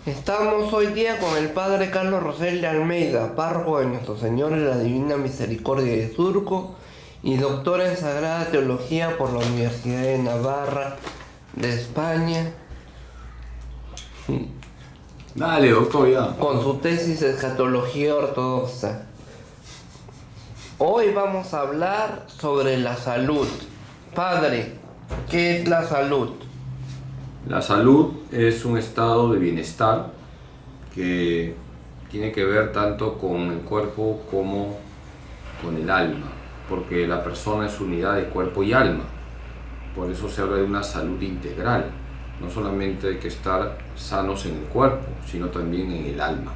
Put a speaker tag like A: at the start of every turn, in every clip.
A: Estamos hoy día con el Padre Carlos Rosel de Almeida, párroco de Nuestro Señor de la Divina Misericordia de Surco y doctor en Sagrada Teología por la Universidad de Navarra de España,
B: Dale, doctor, ya.
A: con su tesis de Escatología Ortodoxa. Hoy vamos a hablar sobre la salud. Padre, ¿qué es la salud?
B: La salud es un estado de bienestar que tiene que ver tanto con el cuerpo como con el alma, porque la persona es unidad de cuerpo y alma. Por eso se habla de una salud integral. No solamente hay que estar sanos en el cuerpo, sino también en el alma.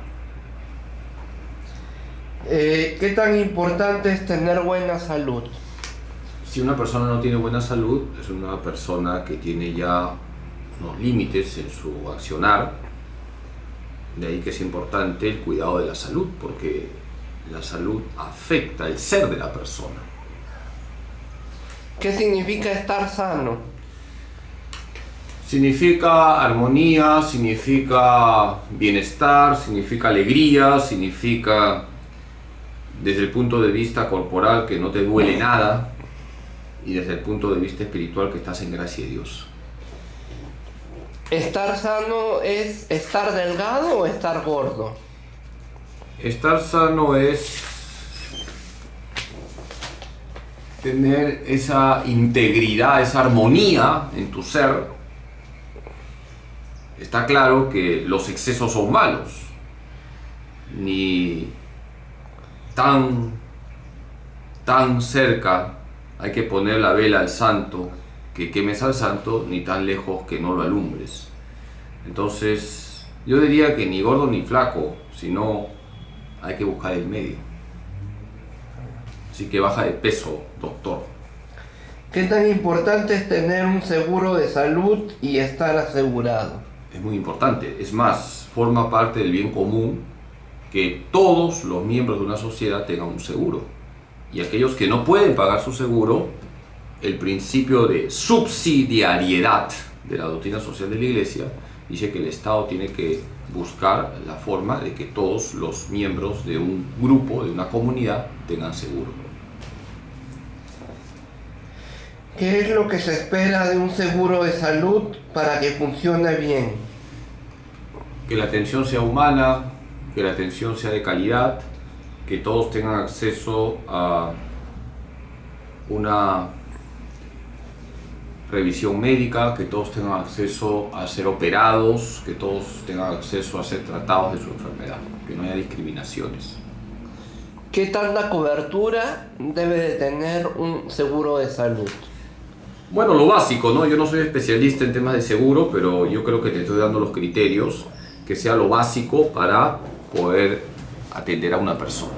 A: ¿Qué tan importante es tener buena salud?
B: Si una persona no tiene buena salud, es una persona que tiene ya unos límites en su accionar. De ahí que es importante el cuidado de la salud, porque la salud afecta el ser de la persona.
A: ¿Qué significa estar sano?
B: Significa armonía, significa bienestar, significa alegría, significa desde el punto de vista corporal que no te duele nada y desde el punto de vista espiritual que estás en gracia de Dios.
A: ¿Estar sano es estar delgado o estar gordo?
B: Estar sano es tener esa integridad, esa armonía en tu ser. Está claro que los excesos son malos, ni tan cerca hay que poner la vela al santo, que quemes al santo, ni tan lejos que no lo alumbres. Entonces, yo diría que ni gordo ni flaco, sino hay que buscar el medio. Así que baja de peso, doctor.
A: ¿Qué tan importante es tener un seguro de salud y estar asegurado?
B: Es muy importante, es más, forma parte del bien común que todos los miembros de una sociedad tengan un seguro. Y aquellos que no pueden pagar su seguro, el principio de subsidiariedad de la doctrina social de la Iglesia dice que el Estado tiene que buscar la forma de que todos los miembros de un grupo, de una comunidad, tengan seguro.
A: ¿Qué es lo que se espera de un seguro de salud para que funcione bien?
B: Que la atención sea humana, que la atención sea de calidad, que todos tengan acceso a una revisión médica, que todos tengan acceso a ser operados, que todos tengan acceso a ser tratados de su enfermedad, que no haya discriminaciones.
A: ¿Qué tanta cobertura debe de tener un seguro de salud?
B: Bueno, lo básico, ¿no? Yo no soy especialista en temas de seguro, pero yo creo que te estoy dando los criterios, que sea lo básico para poder atender a una persona.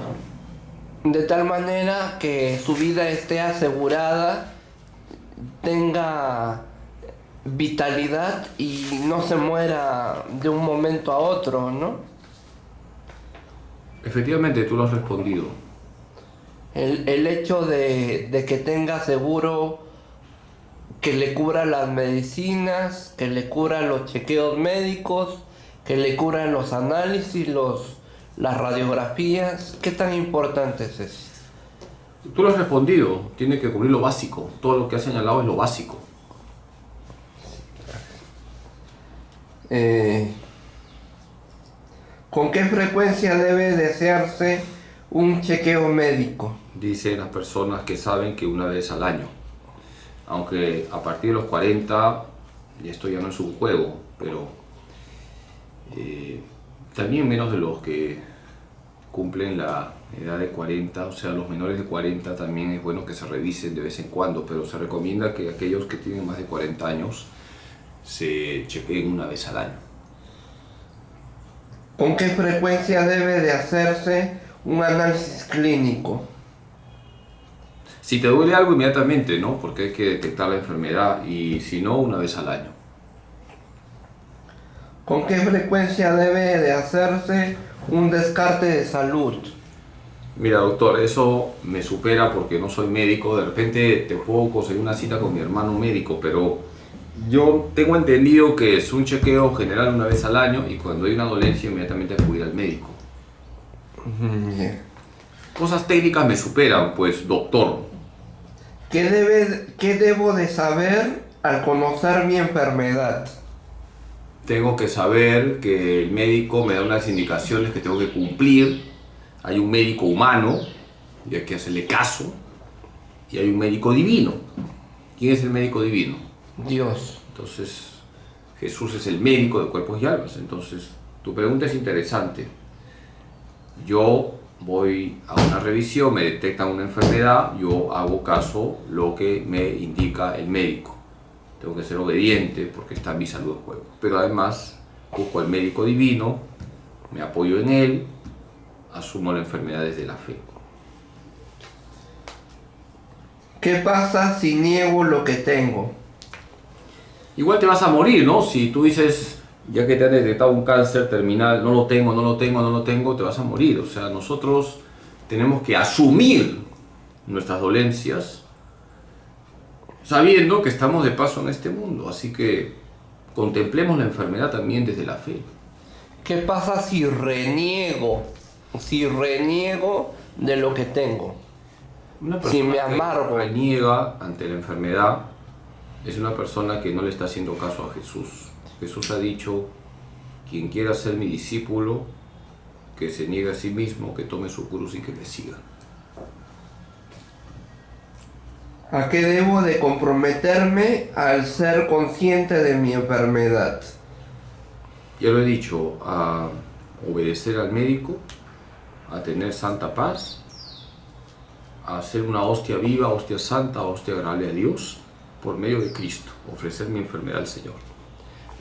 A: De tal manera que su vida esté asegurada, tenga vitalidad y no se muera de un momento a otro, ¿no?
B: Efectivamente, tú lo has respondido.
A: El hecho de que tenga seguro que le cubra las medicinas, que le cubra los chequeos médicos, que le cubran los análisis, las radiografías. ¿Qué tan importante es eso?
B: Tú lo has respondido, tiene que cubrir lo básico. Todo lo que has señalado es lo básico.
A: ¿Con qué frecuencia debe desearse un chequeo médico?
B: Dicen las personas que saben que una vez al año. Aunque a partir de los 40, y esto ya no es un juego, pero también menos de los que cumplen la edad de 40, o sea, los menores de 40 también es bueno que se revisen de vez en cuando, pero se recomienda que aquellos que tienen más de 40 años se chequeen una vez al año.
A: ¿Con qué frecuencia debe de hacerse un análisis clínico?
B: Si te duele algo, inmediatamente, ¿no? Porque hay que detectar la enfermedad, y si no, una vez al año.
A: ¿Con qué frecuencia debe de hacerse un descarte de salud?
B: Mira, doctor, eso me supera porque no soy médico. De repente te puedo conseguir una cita con mi hermano médico, pero Yo tengo entendido que es un chequeo general una vez al año y cuando hay una dolencia inmediatamente acudir al médico.
A: Ya.
B: Cosas técnicas me superan, pues doctor.
A: ¿Qué debo de saber al conocer mi enfermedad?
B: Tengo que saber que el médico me da unas indicaciones que tengo que cumplir. Hay un médico humano y hay que hacerle caso. Y hay un médico divino. ¿Quién es el médico divino?
A: Dios.
B: Entonces, Jesús es el médico de cuerpos y almas. Entonces, tu pregunta es interesante. Yo voy a una revisión, me detectan una enfermedad, yo hago caso lo que me indica el médico. Tengo que ser obediente porque está mi salud en juego. Pero además, busco al médico divino, me apoyo en él, asumo la enfermedad desde la fe.
A: ¿Qué pasa si niego lo que tengo?
B: Igual te vas a morir, ¿no? Si tú dices, ya que te han detectado un cáncer terminal, no lo tengo, no lo tengo, no lo tengo, te vas a morir. O sea, nosotros tenemos que asumir nuestras dolencias sabiendo que estamos de paso en este mundo. Así que contemplemos la enfermedad también desde la fe.
A: ¿Qué pasa si reniego? Si reniego de lo que tengo.
B: Una persona
A: Si me
B: que
A: amargo.
B: reniega ante la enfermedad es una persona que no le está haciendo caso a Jesús. Jesús ha dicho, quien quiera ser mi discípulo, que se niegue a sí mismo, que tome su cruz y que me siga.
A: ¿A qué debo de comprometerme al ser consciente de mi enfermedad?
B: Ya lo he dicho, a obedecer al médico, a tener santa paz, a hacer una hostia viva, hostia santa, hostia agradable a Dios, por medio de Cristo, ofrecer mi enfermedad al Señor.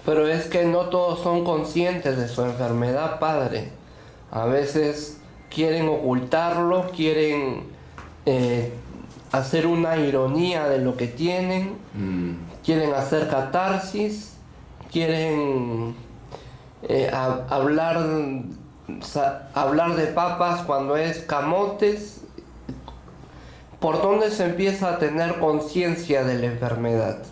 A: Pero es que no todos son conscientes de su enfermedad, Padre. A veces quieren ocultarlo, quieren hacer una ironía de lo que tienen, quieren hacer catarsis, quieren hablar de papas cuando es camotes. ¿Por dónde se empieza a tener conciencia de la enfermedad?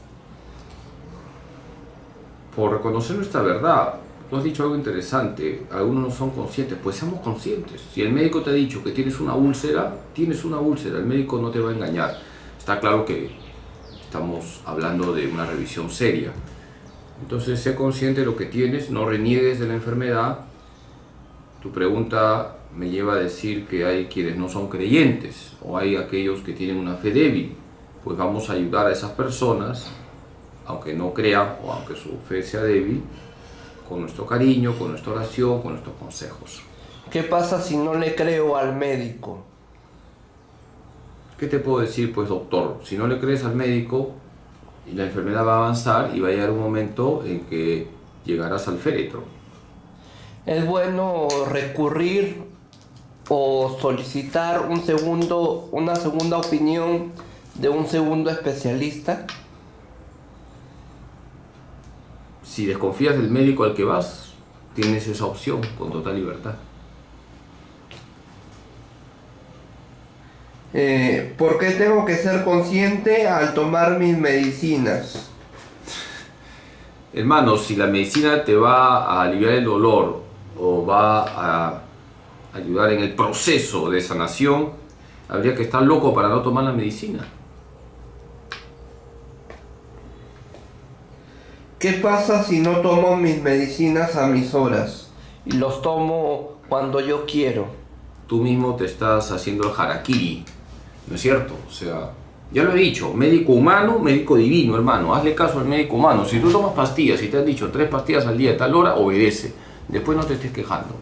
B: Por reconocer nuestra verdad. Tú has dicho algo interesante, algunos no son conscientes, pues seamos conscientes. Si el médico te ha dicho que tienes una úlcera, el médico no te va a engañar. Está claro que estamos hablando de una revisión seria. Entonces, sé consciente de lo que tienes, no reniegues de la enfermedad. Tu pregunta me lleva a decir que hay quienes no son creyentes o hay aquellos que tienen una fe débil. Pues vamos a ayudar a esas personas, aunque no crean o aunque su fe sea débil, con nuestro cariño, con nuestra oración, con nuestros consejos.
A: ¿Qué pasa si no le creo al médico?
B: ¿Qué te puedo decir? Pues doctor, si no le crees al médico, la enfermedad va a avanzar y va a llegar un momento en que llegarás al féretro.
A: ¿Es bueno recurrir o solicitar una segunda opinión de un segundo especialista?
B: Si desconfías del médico al que vas, tienes esa opción con total libertad.
A: ¿Por qué tengo que ser consciente al tomar mis medicinas?
B: Hermano, si la medicina te va a aliviar el dolor o va a ayudar en el proceso de sanación, habría que estar loco para no tomar la medicina.
A: ¿Qué pasa si no tomo mis medicinas a mis horas y los tomo cuando yo quiero?
B: Tú mismo te estás haciendo el harakiri, ¿no es cierto? O sea, ya lo he dicho, médico humano, médico divino, hermano. Hazle caso al médico humano. Si tú tomas pastillas y te han dicho 3 pastillas al día a tal hora, obedece. Después no te estés quejando.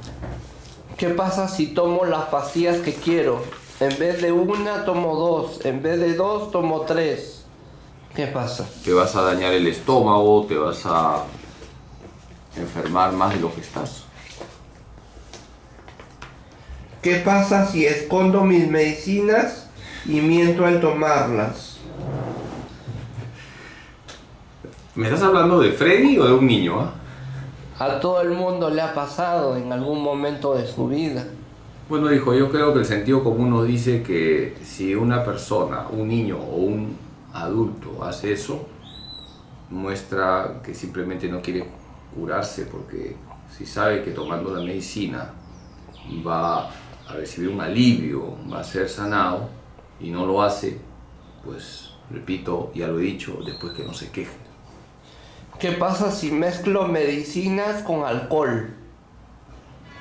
A: ¿Qué pasa si tomo las pastillas que quiero? En vez de una tomo 2, en vez de 2 tomo 3. ¿Qué pasa?
B: Te vas a dañar el estómago, te vas a enfermar más de lo que estás.
A: ¿Qué pasa si escondo mis medicinas y miento al tomarlas?
B: ¿Me estás hablando de Freddy o de un niño?
A: A todo el mundo le ha pasado en algún momento de su vida.
B: Bueno, hijo, yo creo que el sentido común nos dice que si una persona, un niño o un adulto hace eso, muestra que simplemente no quiere curarse, porque si sabe que tomando la medicina va a recibir un alivio, va a ser sanado, y no lo hace, pues repito, ya lo he dicho, después que no se queje.
A: ¿Qué pasa si mezclo medicinas con alcohol?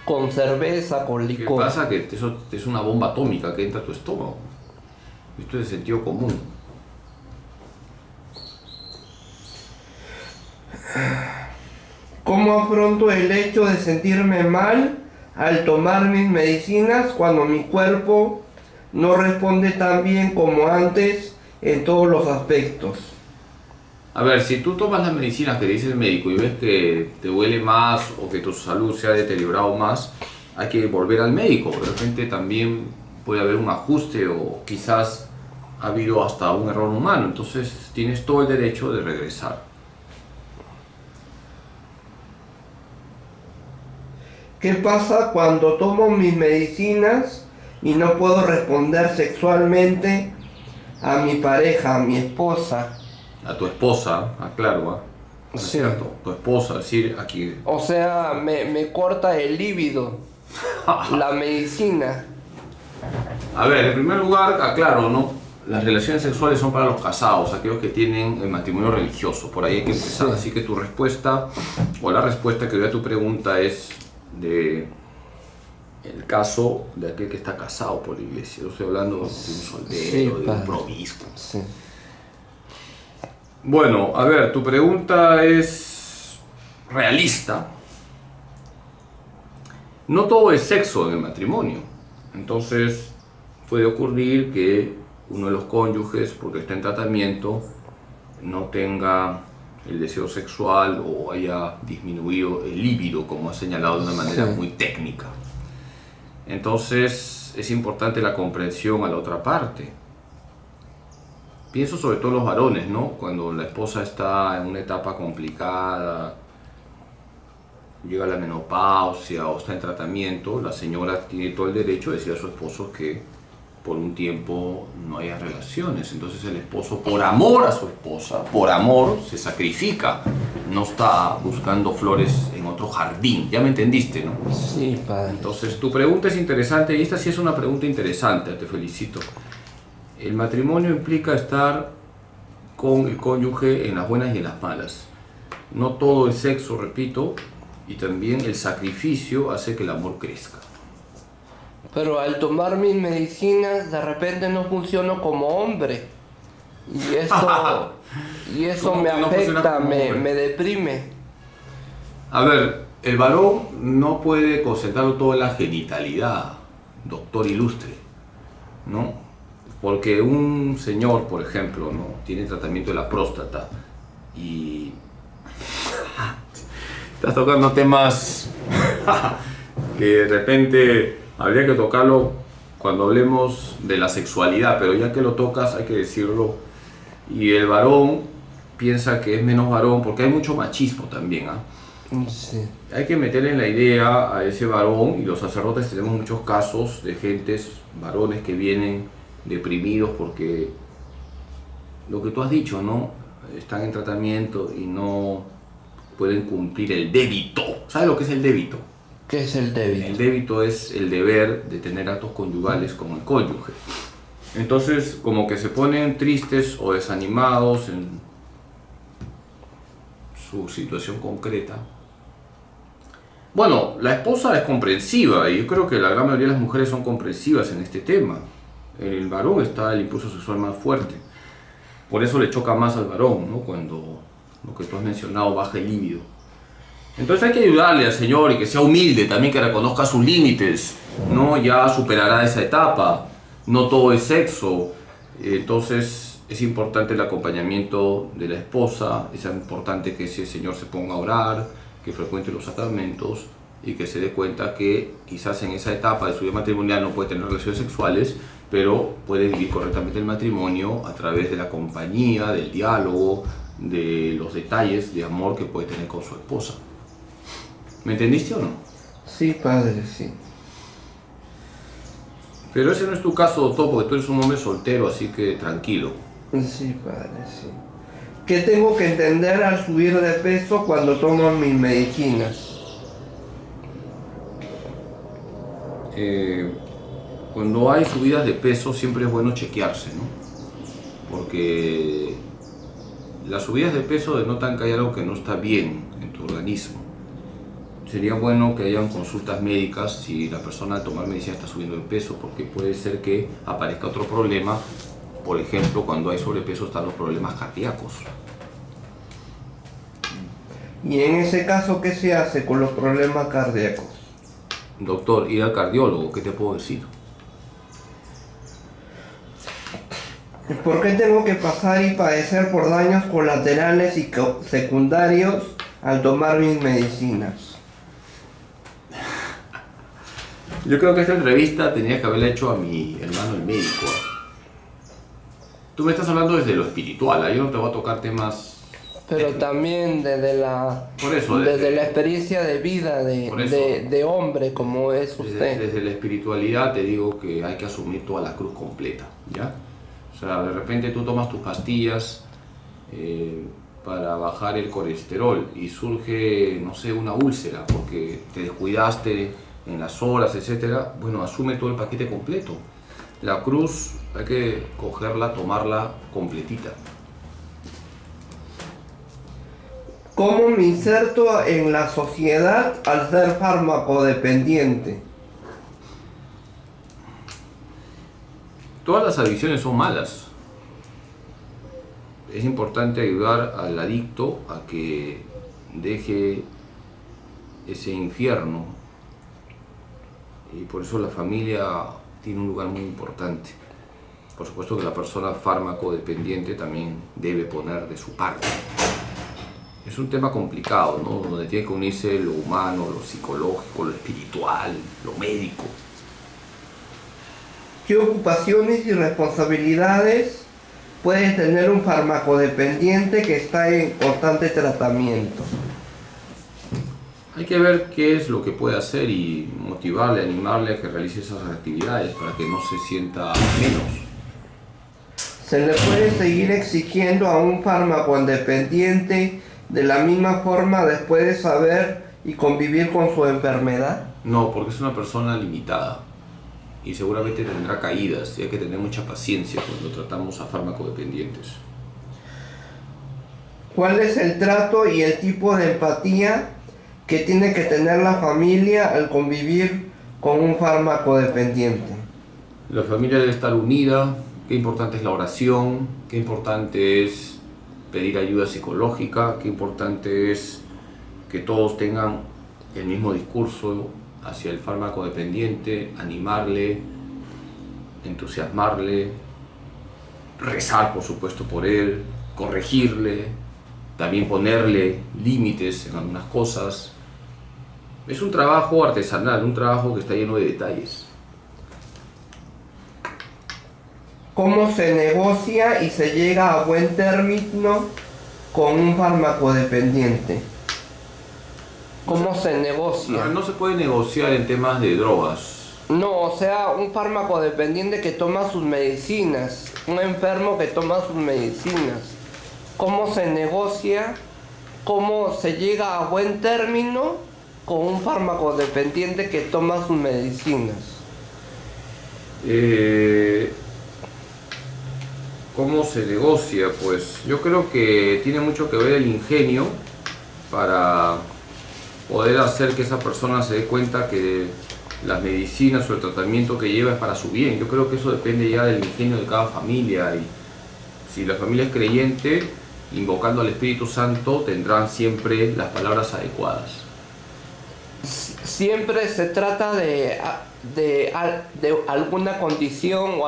A: Con cerveza, con
B: ¿Qué
A: licor.
B: pasa? Que eso es una bomba atómica que entra a tu estómago. Esto es de sentido común.
A: ¿Cómo afronto el hecho de sentirme mal al tomar mis medicinas cuando mi cuerpo no responde tan bien como antes en todos los aspectos?
B: A ver, si tú tomas las medicinas que dice el médico y ves que te duele más o que tu salud se ha deteriorado más, hay que volver al médico. De repente también puede haber un ajuste o quizás ha habido hasta un error humano. Entonces tienes todo el derecho de regresar.
A: ¿Qué pasa cuando tomo mis medicinas y no puedo responder sexualmente a mi pareja, a mi esposa?
B: A tu esposa, aclaro, ¿ah? ¿No es
A: Sí.
B: cierto? Tu esposa, decir aquí.
A: O sea, me corta el líbido, la medicina.
B: A ver, en primer lugar, aclaro, ¿no? Las relaciones sexuales son para los casados, aquellos que tienen el matrimonio religioso. Por ahí hay que empezar.
A: Sí.
B: Así que tu respuesta, o la respuesta que doy a tu pregunta es de el caso de aquel que está casado por la iglesia. Yo estoy hablando de un soltero,
A: Sí,
B: de un
A: padre.
B: promiscuo.
A: Sí.
B: Bueno, a ver, tu pregunta es realista. No todo es sexo en el matrimonio. Entonces, puede ocurrir que uno de los cónyuges, porque está en tratamiento, no tenga el deseo sexual o haya disminuido el líbido, como ha señalado de una manera
A: Sí.
B: muy técnica. Entonces, es importante la comprensión a la otra parte. Pienso sobre todo en los varones, ¿no? Cuando la esposa está en una etapa complicada, llega la menopausia o está en tratamiento, la señora tiene todo el derecho de decir a su esposo que por un tiempo no haya relaciones. Entonces el esposo, por amor a su esposa, por amor, se sacrifica. No está buscando flores en otro jardín. Ya me entendiste, ¿no?
A: Sí, padre.
B: Entonces tu pregunta es interesante y esta sí es una pregunta interesante, te felicito. El matrimonio implica estar con el cónyuge en las buenas y en las malas. No todo es sexo, repito, y también el sacrificio hace que el amor crezca.
A: Pero al tomar mis medicinas, de repente no funciono como hombre. Y eso
B: ¿Cómo
A: me
B: que no funciona
A: afecta,
B: como hombre?
A: me deprime.
B: A ver, el varón no puede concentrarlo todo en la genitalidad, doctor ilustre, ¿no? Porque un señor, por ejemplo, ¿no? Tiene tratamiento de la próstata y... Estás tocando temas que de repente habría que tocarlo cuando hablemos de la sexualidad, pero ya que lo tocas hay que decirlo. Y el varón piensa que es menos varón porque hay mucho machismo también, ¿ah?
A: Sí.
B: Hay que meterle en la idea a ese varón, y los sacerdotes tenemos muchos casos de gentes, varones que vienen deprimidos porque lo que tú has dicho, ¿no? Están en tratamiento y no pueden cumplir el débito. ¿Sabes lo que es el débito?
A: ¿Qué es el
B: El
A: débil?
B: débito es el deber de tener actos conyugales con el cónyuge. Entonces, como que se ponen tristes o desanimados en su situación concreta. Bueno, la esposa es comprensiva y yo creo que la gran mayoría de las mujeres son comprensivas en este tema. En el varón está el impulso sexual más fuerte. Por eso le choca más al varón, ¿no? Cuando lo que tú has mencionado baja el líbido. Entonces hay que ayudarle al Señor y que sea humilde también, que reconozca sus límites, ¿no? Ya superará esa etapa. No todo es sexo. Entonces es importante el acompañamiento de la esposa, es importante que ese señor se ponga a orar, que frecuente los sacramentos y que se dé cuenta que quizás en esa etapa de su vida matrimonial no puede tener relaciones sexuales, pero puede vivir correctamente el matrimonio a través de la compañía, del diálogo, de los detalles de amor que puede tener con su esposa. ¿Me entendiste o no?
A: Sí, padre, sí.
B: Pero ese no es tu caso, doctor, porque tú eres un hombre soltero, así que tranquilo.
A: Sí, padre, sí. ¿Qué tengo que entender al subir de peso cuando tomo mis medicinas?
B: Cuando hay subidas de peso siempre es bueno chequearse, ¿no? Porque las subidas de peso denotan que hay algo que no está bien en tu organismo. Sería bueno que hayan consultas médicas si la persona al tomar medicina está subiendo de peso, porque puede ser que aparezca otro problema. Por ejemplo, cuando hay sobrepeso están los problemas cardíacos.
A: Y en ese caso, ¿qué se hace con los problemas cardíacos?
B: Doctor, ir al cardiólogo, ¿qué te puedo decir?
A: ¿Por qué tengo que pasar y padecer por daños colaterales y secundarios al tomar mis medicinas?
B: Yo creo que esta entrevista tenía que haberla hecho a mi hermano el médico. Tú me estás hablando desde lo espiritual, yo no te voy a tocar temas...
A: Pero también desde la,
B: desde
A: la experiencia de vida de hombre como es usted.
B: Desde la espiritualidad te digo que hay que asumir toda la cruz completa, ¿ya? O sea, de repente tú tomas tus pastillas para bajar el colesterol y surge, no sé, una úlcera porque te descuidaste en las horas, etcétera. Bueno, asume todo el paquete completo. La cruz hay que cogerla, tomarla completita.
A: ¿Cómo me inserto en la sociedad al ser farmacodependiente?
B: Todas las adicciones son malas. Es importante ayudar al adicto a que deje ese infierno. Y por eso la familia tiene un lugar muy importante. Por supuesto que la persona farmacodependiente también debe poner de su parte. Es un tema complicado, ¿no? Donde tiene que unirse lo humano, lo psicológico, lo espiritual, lo médico.
A: ¿Qué ocupaciones y responsabilidades puede tener un farmacodependiente que está en constante tratamiento?
B: Hay que ver qué es lo que puede hacer y motivarle, animarle a que realice esas actividades para que no se sienta menos.
A: ¿Se le puede seguir exigiendo a un farmacodependiente de la misma forma después de saber y convivir con su enfermedad?
B: No, porque es una persona limitada y seguramente tendrá caídas y hay que tener mucha paciencia cuando tratamos a farmacodependientes.
A: ¿Cuál es el trato y el tipo de empatía que tiene que tener la familia al convivir con un farmacodependiente?
B: La familia debe estar unida, qué importante es la oración, qué importante es pedir ayuda psicológica, qué importante es que todos tengan el mismo discurso hacia el fármaco dependiente, animarle, entusiasmarle, rezar por supuesto por él, corregirle, también ponerle límites en algunas cosas. Es un trabajo artesanal, un trabajo que está lleno de detalles.
A: ¿Cómo se negocia y se llega a buen término con un farmacodependiente? ¿Cómo se negocia?
B: No se puede negociar en temas de drogas.
A: No, o sea, un farmacodependiente que toma sus medicinas, un enfermo que toma sus medicinas. ¿Cómo se negocia? ¿Cómo se llega a buen término con un farmacodependiente que toma sus medicinas?
B: ¿Cómo se negocia? Pues yo creo que tiene mucho que ver el ingenio para poder hacer que esa persona se dé cuenta que las medicinas o el tratamiento que lleva es para su bien. Yo creo que eso depende ya del ingenio de cada familia y si la familia es creyente, invocando al Espíritu Santo, tendrán siempre las palabras adecuadas.
A: Siempre se trata de alguna condición o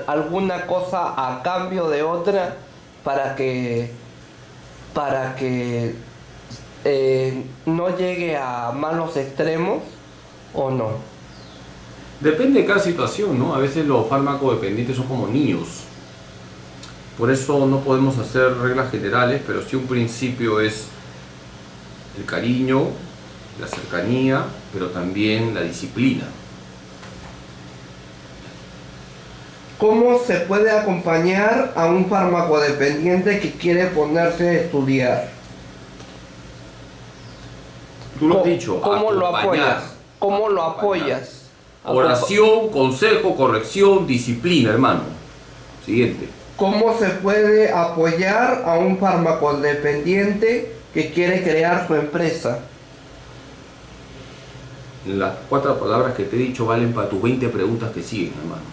A: alguna cosa a cambio de otra para que no llegue a malos extremos, ¿o no?
B: Depende de cada situación, ¿no? A veces los fármacos dependientes son como niños. Por eso no podemos hacer reglas generales, pero sí un principio es el cariño, la cercanía, pero también la disciplina.
A: ¿Cómo se puede acompañar a un farmacodependiente que quiere ponerse a estudiar?
B: Tú lo has dicho,
A: ¿Cómo lo
B: acompañar.
A: apoyas? ¿Cómo lo apoyas?
B: Oración, consejo, corrección, disciplina, hermano. Siguiente.
A: ¿Cómo se puede apoyar a un farmacodependiente que quiere crear su empresa?
B: Las 4 palabras que te he dicho valen para tus 20 preguntas que siguen, hermano.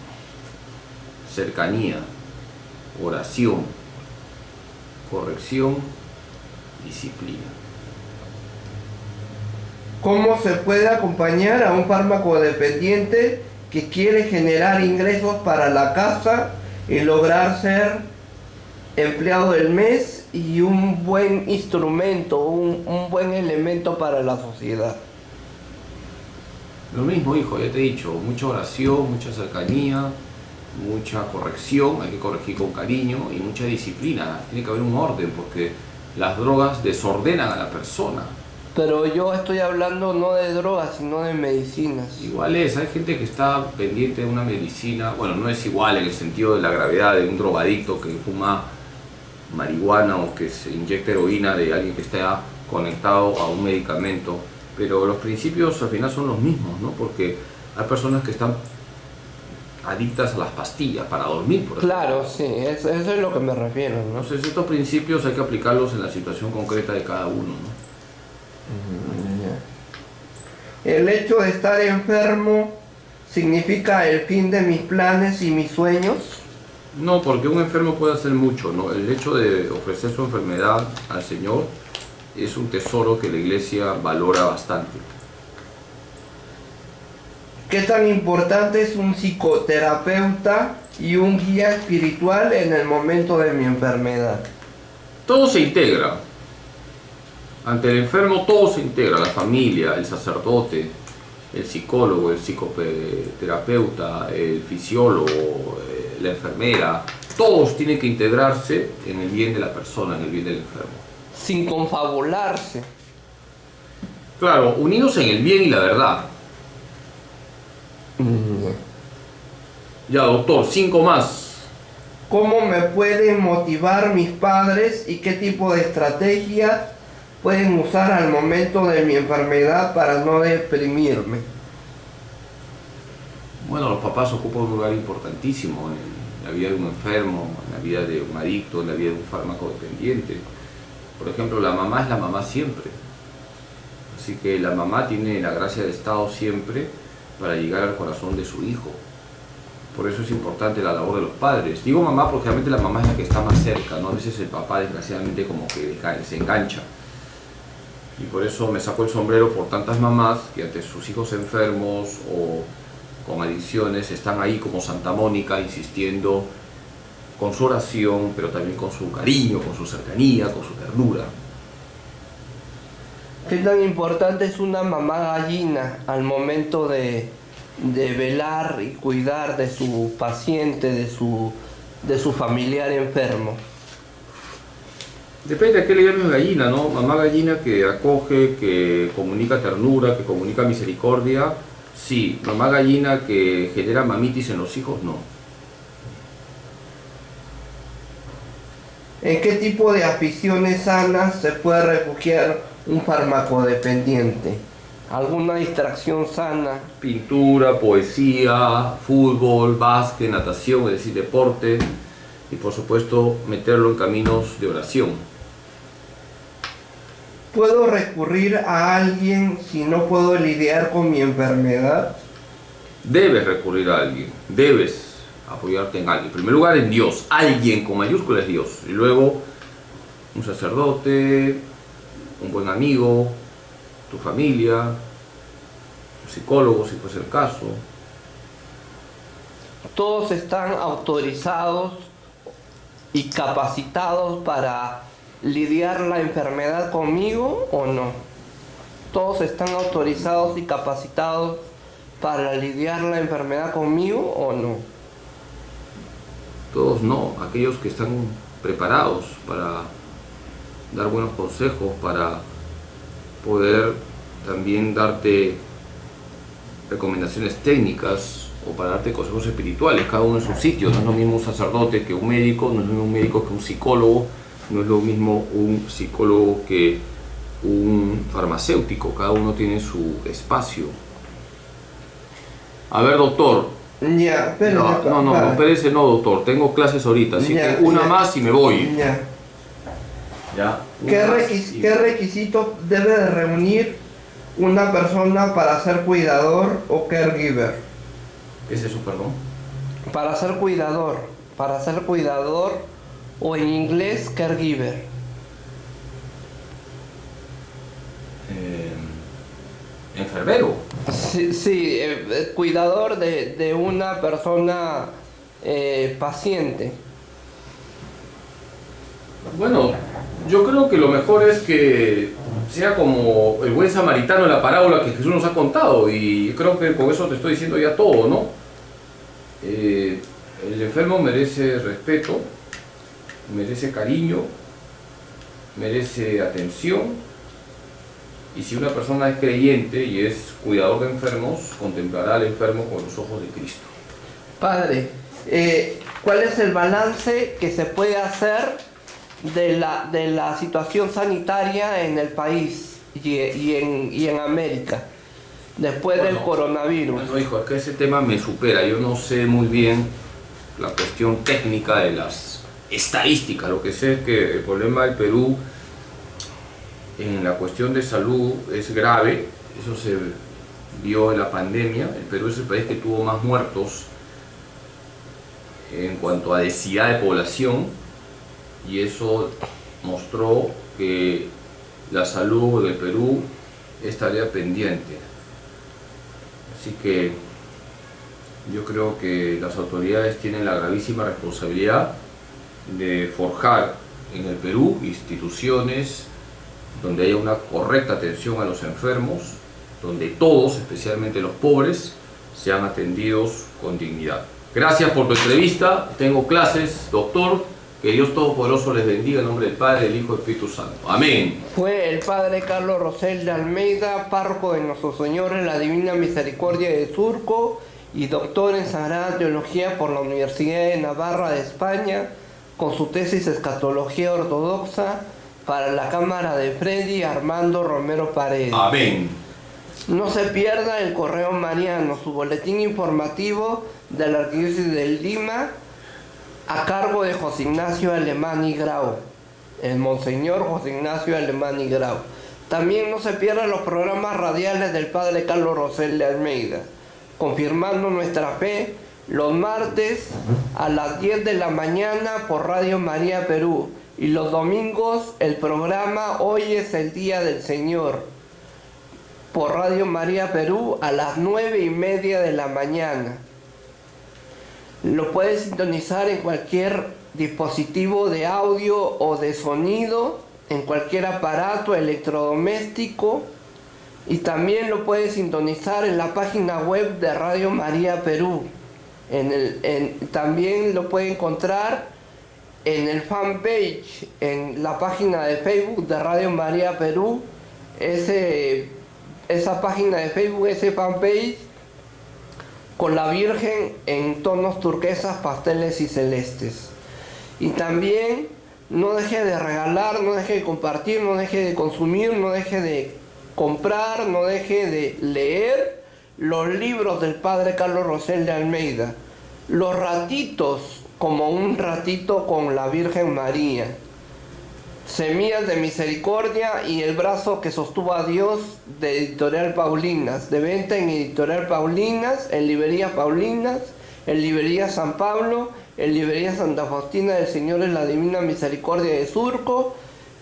B: Cercanía, oración, corrección, disciplina.
A: ¿Cómo se puede acompañar a un farmacodependiente que quiere generar ingresos para la casa y lograr ser empleado del mes y un buen instrumento, un buen elemento para la sociedad?
B: Lo mismo, hijo, ya te he dicho, mucha oración, mucha cercanía, mucha corrección, hay que corregir con cariño y mucha disciplina. Tiene que haber un orden porque las drogas desordenan a la persona.
A: Pero yo estoy hablando no de drogas, sino de medicinas.
B: Igual es, hay gente que está pendiente de una medicina, bueno, no es igual en el sentido de la gravedad de un drogadicto que fuma marihuana o que se inyecta heroína de alguien que está conectado a un medicamento, pero los principios al final son los mismos, ¿no? Porque hay personas que están adictas a las pastillas para dormir, por ejemplo.
A: Claro, sí, eso es lo que me refiero, ¿no?
B: Entonces estos principios hay que aplicarlos en la situación concreta de cada uno, ¿no?
A: El hecho de estar enfermo significa el fin de mis planes y mis sueños.
B: No, porque un enfermo puede hacer mucho, ¿no? El hecho de ofrecer su enfermedad al Señor es un tesoro que la iglesia valora bastante.
A: ¿Qué tan importante es un psicoterapeuta y un guía espiritual en el momento de mi enfermedad?
B: Todo se integra. Ante el enfermo todo se integra, la familia, el sacerdote, el psicólogo, el psicoterapeuta, el fisiólogo, la enfermera. Todos tienen que integrarse en el bien de la persona, en el bien del enfermo.
A: Sin confabularse.
B: Claro, unidos en el bien y la verdad. Ya, doctor, 5 más.
A: ¿Cómo me pueden motivar mis padres y qué tipo de estrategias pueden usar al momento de mi enfermedad para no deprimirme?
B: Bueno, los papás ocupan un lugar importantísimo en la vida de un enfermo, en la vida de un adicto, en la vida de un fármaco dependiente. Por ejemplo, la mamá es la mamá siempre. Así que la mamá tiene la gracia del Estado siempre para llegar al corazón de su hijo. Por eso es importante la labor de los padres. Digo mamá porque realmente la mamá es la que está más cerca, ¿no? A veces el papá desgraciadamente como que se engancha. Y por eso me saco el sombrero por tantas mamás que ante sus hijos enfermos o con adicciones están ahí como Santa Mónica insistiendo con su oración, pero también con su cariño, con su cercanía, con su ternura.
A: ¿Qué tan importante es una mamá gallina al momento de velar y cuidar de su paciente, de su familiar enfermo?
B: Depende a qué le llames gallina, ¿no? Mamá gallina que acoge, que comunica ternura, que comunica misericordia, sí. Mamá gallina que genera mamitis en los hijos, no.
A: ¿En qué tipo de aficiones sanas se puede refugiar un farmacodependiente? ¿Alguna distracción sana?
B: Pintura, poesía, fútbol, básquet, natación, es decir, deporte. Y por supuesto meterlo en caminos de oración.
A: ¿Puedo recurrir a alguien si no puedo lidiar con mi enfermedad?
B: Debes recurrir a alguien, debes apoyarte en alguien. En primer lugar en Dios, alguien con mayúsculas es Dios. Y luego un sacerdote, un buen amigo, tu familia, un psicólogo si fuese el caso.
A: ¿Todos están autorizados y capacitados para lidiar la enfermedad conmigo o no? ¿Todos están autorizados y capacitados para lidiar la enfermedad conmigo o no?
B: Todos no, aquellos que están preparados para dar buenos consejos, para poder también darte recomendaciones técnicas o para darte consejos espirituales, cada uno en su sitio. No es lo mismo un sacerdote que un médico, no es lo mismo un médico que un psicólogo, no es lo mismo un psicólogo que un farmacéutico, cada uno tiene su espacio. A ver, doctor.
A: Ya, espérese,
B: No, espérese, no, doctor, tengo clases ahorita, así que una más y me voy. Ya.
A: ¿Qué requisitos debe de reunir una persona para ser cuidador o caregiver?
B: ¿Qué es eso, perdón?
A: Para ser cuidador o en inglés caregiver.
B: Enfermero.
A: Sí, cuidador de una persona paciente.
B: Bueno, yo creo que lo mejor es que sea como el buen samaritano en la parábola que Jesús nos ha contado, y creo que con eso te estoy diciendo ya todo, ¿no? El enfermo merece respeto, merece cariño, merece atención, y si una persona es creyente y es cuidador de enfermos, contemplará al enfermo con los ojos de Cristo.
A: Padre, ¿cuál es el balance que se puede hacer de la situación sanitaria en el país y en América después del coronavirus?
B: Bueno, hijo, es que ese tema me supera. Yo no sé muy bien la cuestión técnica de las estadísticas. Lo que sé es que el problema del Perú en la cuestión de salud es grave. Eso se vio en la pandemia. El Perú es el país que tuvo más muertos en cuanto a densidad de población, y eso mostró que la salud del Perú es tarea pendiente. Así que yo creo que las autoridades tienen la gravísima responsabilidad de forjar en el Perú instituciones donde haya una correcta atención a los enfermos, donde todos, especialmente los pobres, sean atendidos con dignidad. Gracias por tu entrevista. Tengo clases, doctor. Que Dios Todopoderoso les bendiga en nombre del Padre, del Hijo y del Espíritu Santo. Amén.
A: Fue el Padre Carlos Rosel de Almeida, párroco de Nuestro Señor en la Divina Misericordia de Surco y doctor en Sagrada Teología por la Universidad de Navarra de España, con su tesis Escatología Ortodoxa para la Cámara de Freddy Armando Romero Paredes.
B: Amén.
A: No se pierda el Correo Mariano, su boletín informativo de la Arquidiócesis de Lima, a cargo de José Ignacio Alemán y Grau, el Monseñor José Ignacio Alemán y Grau. También no se pierdan los programas radiales del Padre Carlos Rosel de Almeida, confirmando nuestra fe, los martes a las 10 de la mañana por Radio María Perú, y los domingos el programa Hoy es el Día del Señor por Radio María Perú a las 9:30 de la mañana. Lo puedes sintonizar en cualquier dispositivo de audio o de sonido, en cualquier aparato electrodoméstico, y también lo puedes sintonizar en la página web de Radio María Perú. También lo puede encontrar en el fanpage, en la página de Facebook de Radio María Perú. Esa página de Facebook, ese fanpage, con la Virgen en tonos turquesas, pasteles y celestes. Y también no deje de regalar, no deje de compartir, no deje de consumir, no deje de comprar, no deje de leer los libros del Padre Carlos Rosel de Almeida. Los ratitos, como un ratito con la Virgen María. Semillas de Misericordia y El brazo que sostuvo a Dios, de Editorial Paulinas, de venta en Editorial Paulinas, en Librería Paulinas, en Librería San Pablo, en Librería Santa Faustina del Señor en la Divina Misericordia de Surco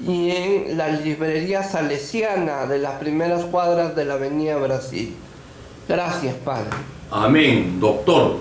A: y en la Librería Salesiana de las primeras cuadras de la Avenida Brasil. Gracias, Padre.
B: Amén, doctor.